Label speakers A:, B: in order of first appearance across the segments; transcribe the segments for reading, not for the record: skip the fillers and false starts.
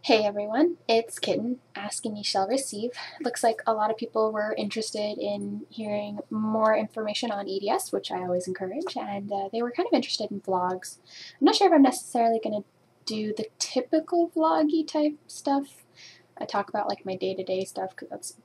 A: Hey everyone, it's Kitten, Asking Ye Shall Receive. Looks like a lot of people were interested in hearing more information on EDS, which I always encourage, and they were kind of interested in vlogs. I'm not sure if I'm necessarily going to do the typical vloggy type stuff. I talk about like my day-to-day stuff because that's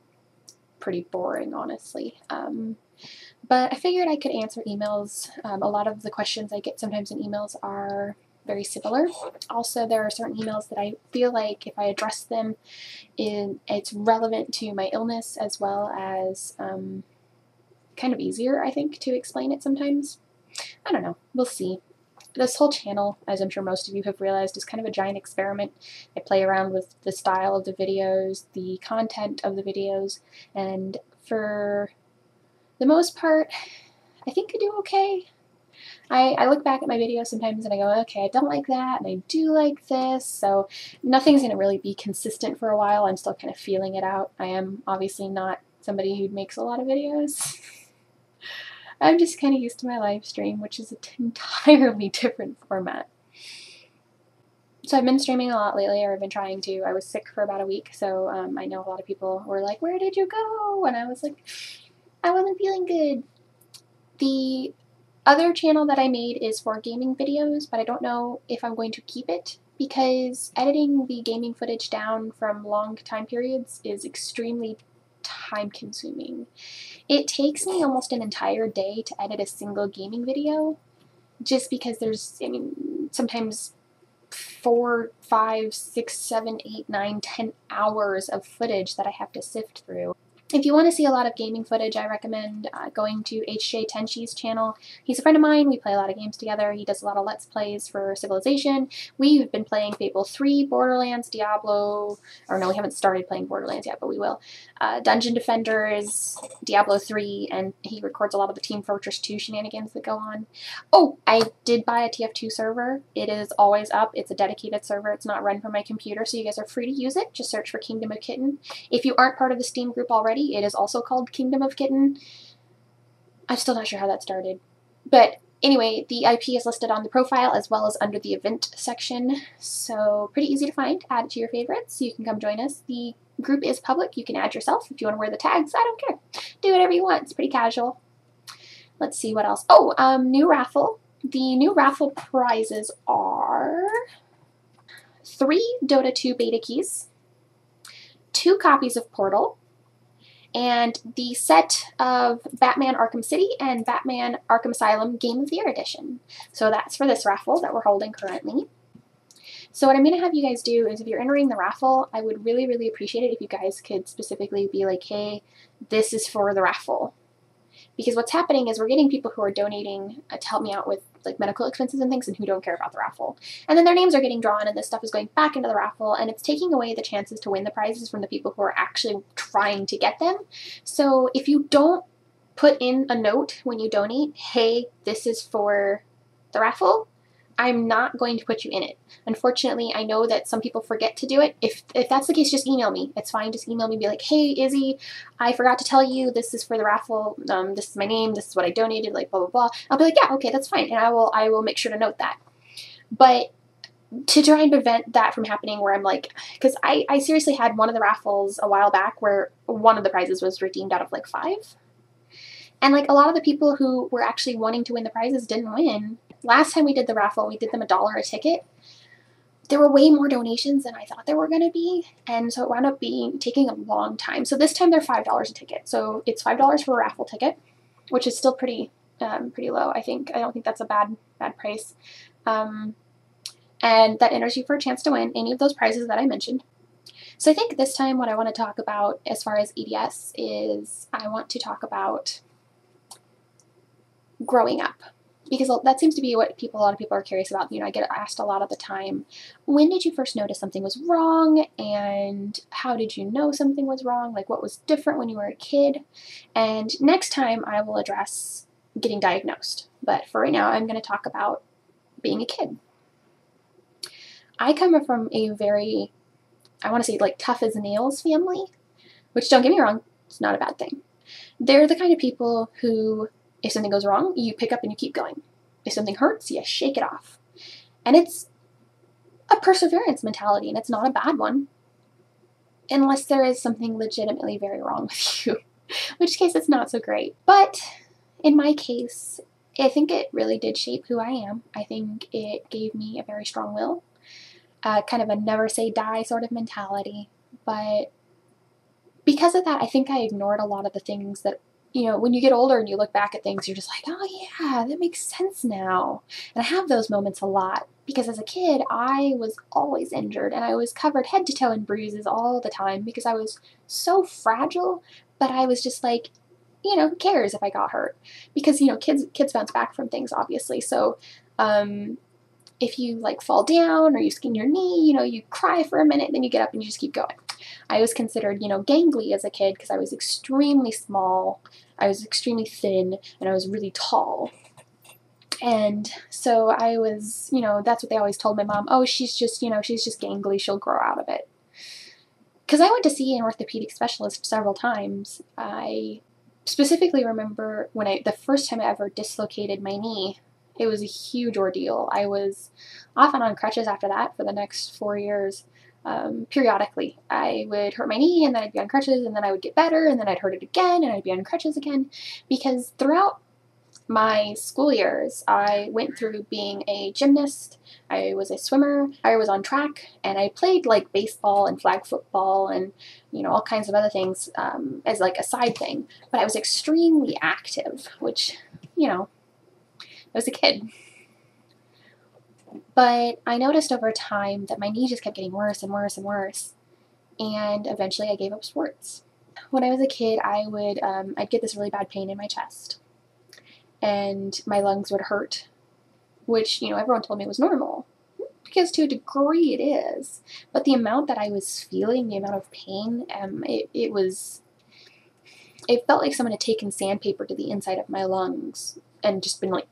A: pretty boring, honestly. But I figured I could answer emails. A lot of the questions I get sometimes in emails are very similar. Also, there are certain emails that I feel like if I address them, it's relevant to my illness as well as kind of easier, I think, to explain it sometimes. I don't know. We'll see. This whole channel, as I'm sure most of you have realized, is kind of a giant experiment. I play around with the style of the videos, the content of the videos, and for the most part, I think I do okay. I look back at my videos sometimes and I go, okay, I don't like that, and I do like this, so nothing's going to really be consistent for a while. I'm still kind of feeling it out. I am obviously not somebody who makes a lot of videos. I'm just kind of used to my live stream, which is an entirely different format. So I've been streaming a lot lately, or I've been trying to. I was sick for about a week, so I know a lot of people were like, where did you go? And I was like, I wasn't feeling good. The other channel that I made is for gaming videos, but I don't know if I'm going to keep it because editing the gaming footage down from long time periods is extremely time consuming. It takes me almost an entire day to edit a single gaming video just because there's, I mean, sometimes 4, 5, 6, 7, 8, 9, 10 hours of footage that I have to sift through. If you want to see a lot of gaming footage, I recommend going to HJ Tenchi's channel. He's a friend of mine. We play a lot of games together. He does a lot of Let's Plays for Civilization. We've been playing Fable 3, Borderlands, Diablo, or no, we haven't started playing Borderlands yet, but we will. Dungeon Defenders, Diablo 3, and he records a lot of the Team Fortress 2 shenanigans that go on. Oh, I did buy a TF2 server. It is always up. It's a dedicated server. It's not run from my computer, so you guys are free to use it. Just search for Kingdom of Kitten. If you aren't part of the Steam group already, it is also called Kingdom of Kitten. I'm still not sure how that started. But anyway, the IP is listed on the profile as well as under the event section. So pretty easy to find. Add it to your favorites. You can come join us. The group is public. You can add yourself if you want to wear the tags. I don't care. Do whatever you want. It's pretty casual. Let's see what else. Oh, new raffle. The new raffle prizes are 3 Dota 2 beta keys, 2 copies of Portal, and the set of Batman Arkham City and Batman Arkham Asylum Game of the Year edition. So that's for this raffle that we're holding currently. So what I'm going to have you guys do is if you're entering the raffle, I would really, really appreciate it if you guys could specifically be like, hey, this is for the raffle. Because what's happening is we're getting people who are donating to help me out with like medical expenses and things and who don't care about the raffle. And then their names are getting drawn and this stuff is going back into the raffle and it's taking away the chances to win the prizes from the people who are actually trying to get them. So if you don't put in a note when you donate, hey, this is for the raffle, I'm not going to put you in it. Unfortunately, I know that some people forget to do it. If that's the case, just email me. It's fine. Just email me. Be like, hey, Izzy, I forgot to tell you this is for the raffle. This is my name. This is what I donated. Like blah blah blah. I'll be like, yeah, okay, that's fine, and I will make sure to note that. But to try and prevent that from happening, where I'm like, because I seriously had one of the raffles a while back where one of the prizes was redeemed out of like 5. And like a lot of the people who were actually wanting to win the prizes didn't win. Last time we did the raffle, we did them $1 a ticket. There were way more donations than I thought there were going to be, and so it wound up taking a long time. So this time they're $5 a ticket. So it's $5 for a raffle ticket, which is still pretty low, I think. I don't think that's a bad price. And that enters you for a chance to win any of those prizes that I mentioned. So I think this time what I want to talk about as far as EDS is I want to talk about growing up. Because that seems to be what a lot of people are curious about. You know, I get asked a lot of the time, when did you first notice something was wrong? And how did you know something was wrong? Like, what was different when you were a kid? And next time I will address getting diagnosed. But for right now, I'm going to talk about being a kid. I come from a very, I want to say, like, tough as nails family, which, don't get me wrong, it's not a bad thing. They're the kind of people who, if something goes wrong, you pick up and you keep going. If something hurts, you shake it off. And it's a perseverance mentality, and it's not a bad one. Unless there is something legitimately very wrong with you, in which case it's not so great. But in my case, I think it really did shape who I am. I think it gave me a very strong will, kind of a never say die sort of mentality. But because of that, I think I ignored a lot of the things that, you know, when you get older and you look back at things, you're just like, oh yeah, that makes sense now. And I have those moments a lot because as a kid, I was always injured and I was covered head to toe in bruises all the time because I was so fragile, but I was just like, you know, who cares if I got hurt? Because, you know, kids bounce back from things, obviously. So, if you like fall down or you skin your knee, you know, you cry for a minute, then you get up and you just keep going. I was considered, you know, gangly as a kid because I was extremely small, I was extremely thin, and I was really tall. And so I was, you know, that's what they always told my mom, oh, she's just, you know, she's just gangly, she'll grow out of it. Because I went to see an orthopedic specialist several times. I specifically remember when the first time I ever dislocated my knee, it was a huge ordeal. I was off and on crutches after that for the next 4 years. Periodically, I would hurt my knee and then I'd be on crutches and then I would get better and then I'd hurt it again and I'd be on crutches again, because throughout my school years, I went through being a gymnast, I was a swimmer, I was on track, and I played like baseball and flag football and, you know, all kinds of other things as like a side thing. But I was extremely active, which, you know, I was a kid. But I noticed over time that my knee just kept getting worse and worse and worse, and eventually I gave up sports. When I was a kid, I'd get this really bad pain in my chest, and my lungs would hurt, which, you know, everyone told me was normal, because to a degree it is, but the amount that I was feeling, the amount of pain, it felt like someone had taken sandpaper to the inside of my lungs and just been like,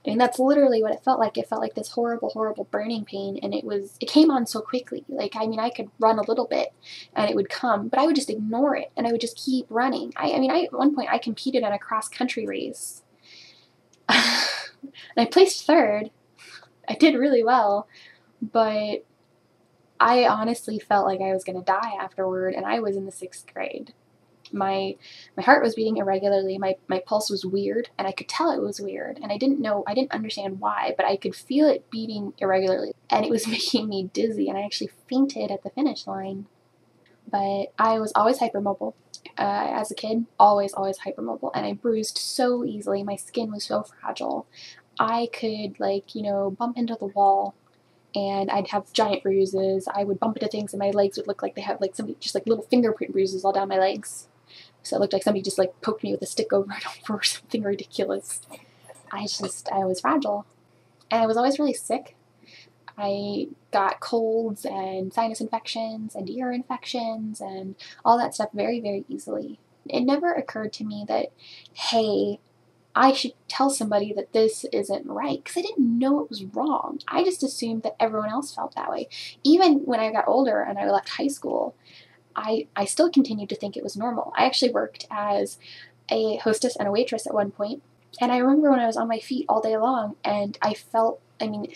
A: I mean, that's literally what it felt like. It felt like this horrible, horrible burning pain, and it came on so quickly. Like, I mean, I could run a little bit, and it would come, but I would just ignore it, and I would just keep running. At one point, I competed in a cross-country race, and I placed third. I did really well, but I honestly felt like I was going to die afterward, and I was in the 6th grade. My heart was beating irregularly, my pulse was weird, and I could tell it was weird, and I didn't understand why, but I could feel it beating irregularly, and it was making me dizzy, and I actually fainted at the finish line. But I was always hypermobile. As a kid, always hypermobile, and I bruised so easily, my skin was so fragile. I could, like, you know, bump into the wall, and I'd have giant bruises. I would bump into things, and my legs would look like they have, like, somebody, just like little fingerprint bruises all down my legs. So it looked like somebody just like poked me with a stick over and over or something ridiculous. I was fragile. And I was always really sick. I got colds and sinus infections and ear infections and all that stuff very, very easily. It never occurred to me that, hey, I should tell somebody that this isn't right, because I didn't know it was wrong. I just assumed that everyone else felt that way. Even when I got older and I left high school, I still continued to think it was normal. I actually worked as a hostess and a waitress at one point, and I remember when I was on my feet all day long, and I felt, I mean,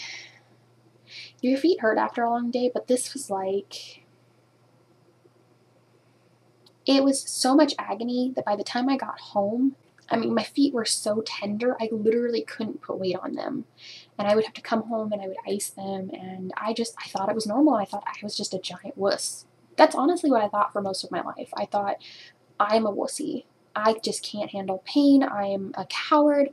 A: your feet hurt after a long day, but this was like, it was so much agony that by the time I got home, I mean, my feet were so tender, I literally couldn't put weight on them. And I would have to come home and I would ice them, and I thought it was normal. I thought I was just a giant wuss. That's honestly what I thought for most of my life. I thought, I'm a wussy. I just can't handle pain. I'm a coward.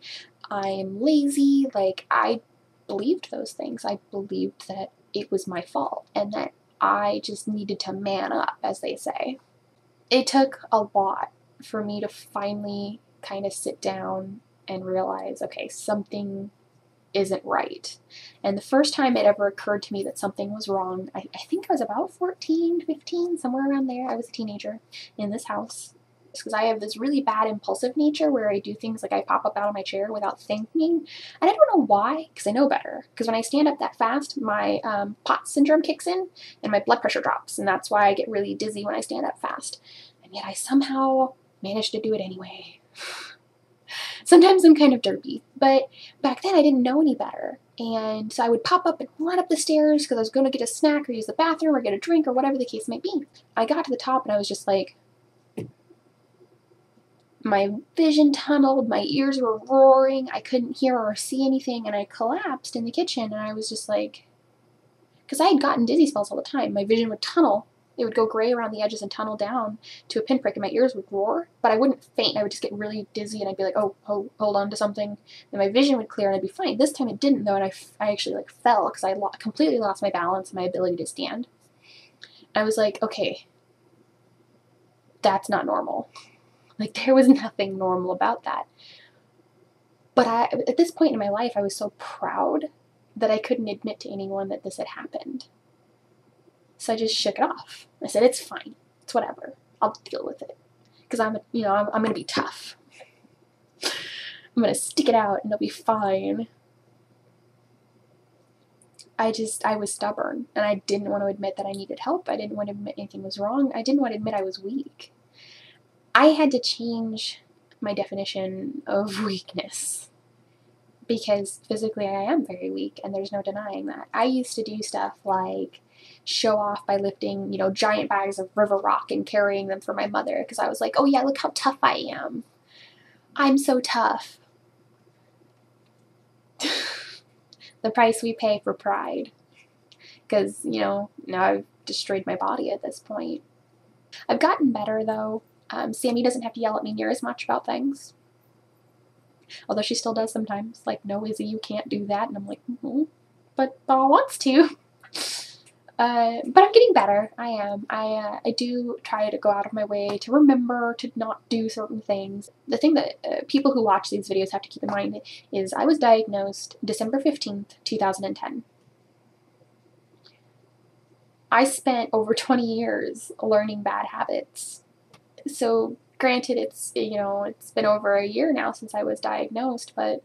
A: I'm lazy. Like, I believed those things. I believed that it was my fault and that I just needed to man up, as they say. It took a lot for me to finally kind of sit down and realize, okay, something isn't right. And the first time it ever occurred to me that something was wrong, I think I was about 14, 15, somewhere around there. I was a teenager in this house. Because I have this really bad impulsive nature where I do things like I pop up out of my chair without thinking. And I don't know why, because I know better. Because when I stand up that fast, my POTS syndrome kicks in and my blood pressure drops. And that's why I get really dizzy when I stand up fast. And yet I somehow managed to do it anyway. Sometimes I'm kind of derpy, but back then I didn't know any better. And so I would pop up and run up the stairs because I was going to get a snack or use the bathroom or get a drink or whatever the case might be. I got to the top and I was just like, my vision tunneled, my ears were roaring, I couldn't hear or see anything, and I collapsed in the kitchen, and I was just like, because I had gotten dizzy spells all the time. My vision would tunnel. It would go gray around the edges and tunnel down to a pinprick, and my ears would roar, but I wouldn't faint. I would just get really dizzy, and I'd be like, oh, hold on to something. And my vision would clear, and I'd be fine. This time it didn't, though, and I actually, like, fell because I completely lost my balance and my ability to stand. I was like, okay, that's not normal. Like, there was nothing normal about that. But at this point in my life, I was so proud that I couldn't admit to anyone that this had happened. So I just shook it off. I said, it's fine. It's whatever. I'll deal with it. Because I'm going to be tough. I'm going to stick it out and it'll be fine. I was stubborn, and I didn't want to admit that I needed help. I didn't want to admit anything was wrong. I didn't want to admit I was weak. I had to change my definition of weakness, because physically I am very weak, and there's no denying that. I used to do stuff like show off by lifting, giant bags of river rock and carrying them for my mother, because I was like, oh yeah, look how tough I am. I'm so tough. The price we pay for pride. Because, now I've destroyed my body at this point. I've gotten better, though. Sammy doesn't have to yell at me near as much about things. Although she still does sometimes. Like, no, Izzy, you can't do that. And I'm like, but Ball wants to. But I'm getting better. I am. I do try to go out of my way to remember to not do certain things. The thing that people who watch these videos have to keep in mind is I was diagnosed December 15th, 2010. I spent over 20 years learning bad habits. So granted, it's been over a year now since I was diagnosed, but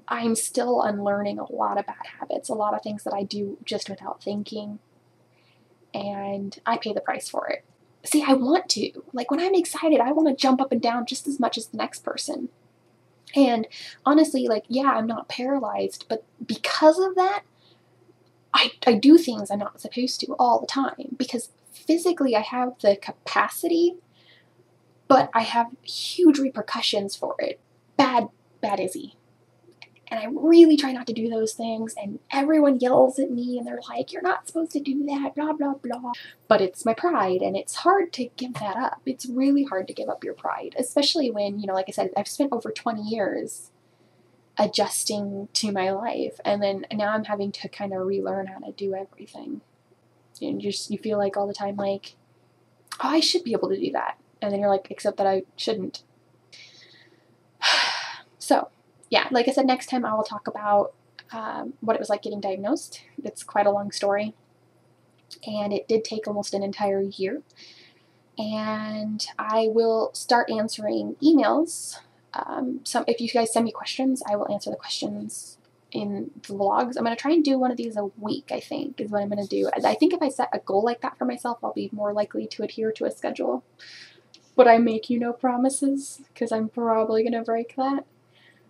A: I'm still unlearning a lot of bad habits, a lot of things that I do just without thinking, and I pay the price for it. See, I want to. Like, when I'm excited, I want to jump up and down just as much as the next person. And honestly, like, yeah, I'm not paralyzed, but because of that, I do things I'm not supposed to all the time, because physically I have the capacity, but I have huge repercussions for it. Bad Izzy. And I really try not to do those things, and everyone yells at me, and they're like, you're not supposed to do that, blah, blah, blah. But it's my pride, and it's hard to give that up. It's really hard to give up your pride, especially when, like I said, I've spent over 20 years adjusting to my life, and then now I'm having to kind of relearn how to do everything. And you feel like all the time, like, oh, I should be able to do that. And then you're like, except that I shouldn't. So, yeah, like I said, next time I will talk about what it was like getting diagnosed. It's quite a long story, and it did take almost an entire year. And I will start answering emails. If you guys send me questions, I will answer the questions in the vlogs. I'm going to try and do one of these a week, I think, is what I'm going to do. I think if I set a goal like that for myself, I'll be more likely to adhere to a schedule. But I make you no promises, because I'm probably going to break that.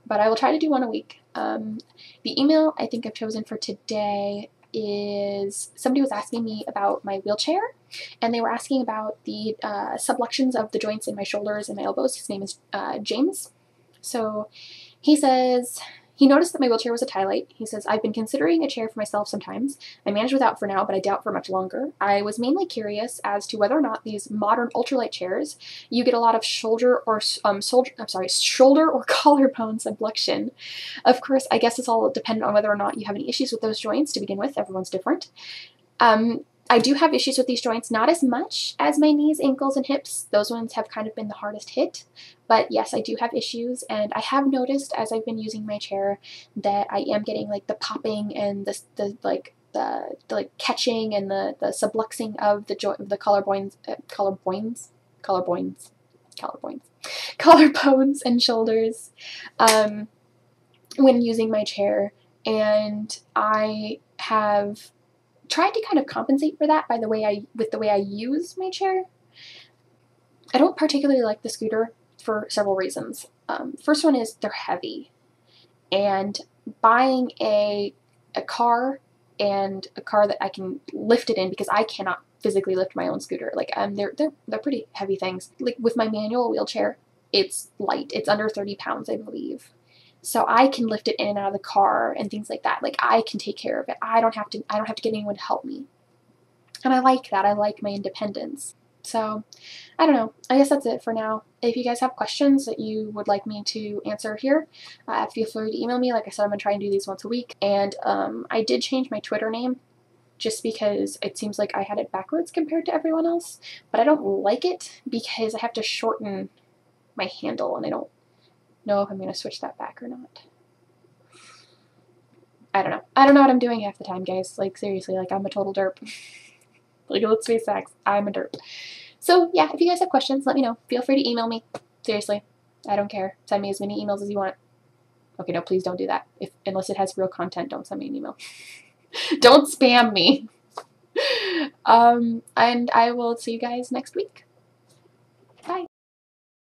A: But I will try to do one a week. The email I think I've chosen for today is somebody was asking me about my wheelchair, and they were asking about the subluxations of the joints in my shoulders and my elbows. His name is James. So he says he noticed that my wheelchair was a Tylite. He says, I've been considering a chair for myself sometimes. I manage without for now, but I doubt for much longer. I was mainly curious as to whether or not these modern ultralight chairs, you get a lot of shoulder or collarbone subluxation. Of course, I guess it's all dependent on whether or not you have any issues with those joints to begin with. Everyone's different. I do have issues with these joints, not as much as my knees, ankles, and hips. Those ones have kind of been the hardest hit. But yes, I do have issues, and I have noticed as I've been using my chair that I am getting like the popping and the catching and the subluxing of the collarbones and shoulders when using my chair, and I have tried to kind of compensate for that with the way I use my chair. I don't particularly like the scooter for several reasons. First one is they're heavy, and buying a car, and a car that I can lift it in, because I cannot physically lift my own scooter. Like they're pretty heavy things. Like with my manual wheelchair, it's light. It's under 30 pounds, I believe. So I can lift it in and out of the car and things like that. Like I can take care of it. I don't have to get anyone to help me. And I like that. I like my independence. So I don't know. I guess that's it for now. If you guys have questions that you would like me to answer here, feel free to email me. Like I said, I'm going to try and do these once a week. And I did change my Twitter name just because it seems like I had it backwards compared to everyone else. But I don't like it because I have to shorten my handle, and I don't know if I'm going to switch that back or not. I don't know. I don't know what I'm doing half the time, guys. Like, seriously, like, I'm a total derp. Like, let's face facts. I'm a derp. So, yeah, if you guys have questions, let me know. Feel free to email me. Seriously. I don't care. Send me as many emails as you want. Okay, no, please don't do that. Unless it has real content, don't send me an email. Don't spam me. And I will see you guys next week.